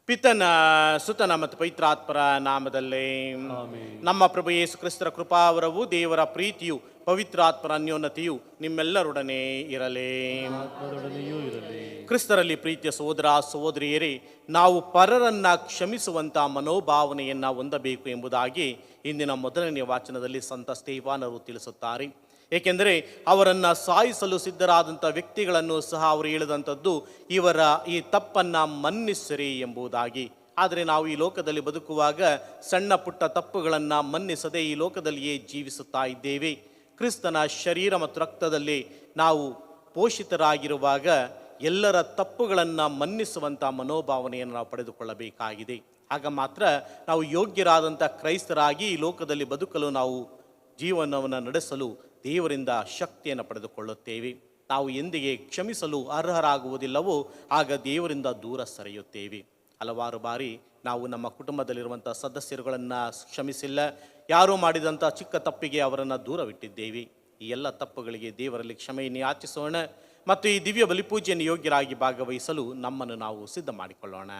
ಪಿತನ ಸುತನ ಮತ್ತು ಪವಿತ್ರಾತ್ಮರ ನಾಮದಲ್ಲಿ ಆಮೆನ್. ನಮ್ಮ ಪ್ರಭು ಯೇಸು ಕ್ರಿಸ್ತರ ಕೃಪಾವರವು ದೇವರ ಪ್ರೀತಿಯು ಪವಿತ್ರಾತ್ಮರ ಅನ್ಯೋನ್ಯತೆಯು ನಿಮ್ಮೆಲ್ಲರೊಡನೆ ಇರಲಿ. ಆತ್ಮದೊಡನೆಯೂ ಇರಲಿ. ಕ್ರಿಸ್ತರಲ್ಲಿ ಪ್ರೀತಿಯ ಸಹೋದರ ಸಹೋದರಿಯರೇ, ನಾವು ಪರರನ್ನ ಕ್ಷಮಿಸುವಂಥ ಮನೋಭಾವನೆಯನ್ನ ಹೊಂದಬೇಕು ಎಂಬುದಾಗಿ ಇಂದಿನ ಮೊದಲನೆಯ ವಾಚನದಲ್ಲಿ ಸಂತ ಸ್ಟೇಫಾನರು ತಿಳಿಸುತ್ತಾರೆ. ಏಕೆಂದರೆ ಅವರನ್ನು ಸಾಯಿಸಲು ಸಿದ್ಧರಾದಂಥ ವ್ಯಕ್ತಿಗಳನ್ನು ಸಹ ಅವರು ಹೇಳಿದಂಥದ್ದು ಇವರ ಈ ತಪ್ಪನ್ನು ಮನ್ನಿಸಿರಿ ಎಂಬುದಾಗಿ. ಆದರೆ ನಾವು ಈ ಲೋಕದಲ್ಲಿ ಬದುಕುವಾಗ ಸಣ್ಣ ಪುಟ್ಟ ತಪ್ಪುಗಳನ್ನು ಮನ್ನಿಸದೆ ಈ ಲೋಕದಲ್ಲಿಯೇ ಜೀವಿಸುತ್ತಾ ಇದ್ದೇವೆ. ಕ್ರಿಸ್ತನ ಶರೀರ ಮತ್ತು ರಕ್ತದಲ್ಲಿ ನಾವು ಪೋಷಿತರಾಗಿರುವಾಗ ಎಲ್ಲರ ತಪ್ಪುಗಳನ್ನು ಮನ್ನಿಸುವಂಥ ಮನೋಭಾವನೆಯನ್ನು ನಾವು ಪಡೆದುಕೊಳ್ಳಬೇಕಾಗಿದೆ. ಆಗ ಮಾತ್ರ ನಾವು ಯೋಗ್ಯರಾದಂಥ ಕ್ರೈಸ್ತರಾಗಿ ಈ ಲೋಕದಲ್ಲಿ ಬದುಕಲು ನಾವು ಜೀವನವನ್ನು ನಡೆಸಲು ದೇವರಿಂದ ಶಕ್ತಿಯನ್ನು ಪಡೆದುಕೊಳ್ಳುತ್ತೇವೆ. ನಾವು ಎಂದಿಗೆ ಕ್ಷಮಿಸಲು ಅರ್ಹರಾಗುವುದಿಲ್ಲವೋ ಆಗ ದೇವರಿಂದ ದೂರ ಸರಿಯುತ್ತೇವೆ. ಹಲವಾರು ಬಾರಿ ನಾವು ನಮ್ಮ ಕುಟುಂಬದಲ್ಲಿರುವಂಥ ಸದಸ್ಯರುಗಳನ್ನು ಕ್ಷಮಿಸಿಲ್ಲ, ಯಾರೋ ಮಾಡಿದಂಥ ಚಿಕ್ಕ ತಪ್ಪಿಗೆ ಅವರನ್ನು ದೂರವಿಟ್ಟಿದ್ದೇವೆ. ಈ ಎಲ್ಲ ತಪ್ಪುಗಳಿಗೆ ದೇವರಲ್ಲಿ ಕ್ಷಮೆಯನ್ನು ಯಾಚಿಸೋಣ ಮತ್ತು ಈ ದಿವ್ಯ ಬಲಿಪೂಜೆಯನ್ನು ಯೋಗ್ಯರಾಗಿ ಭಾಗವಹಿಸಲು ನಮ್ಮನ್ನು ನಾವು ಸಿದ್ಧ ಮಾಡಿಕೊಳ್ಳೋಣ.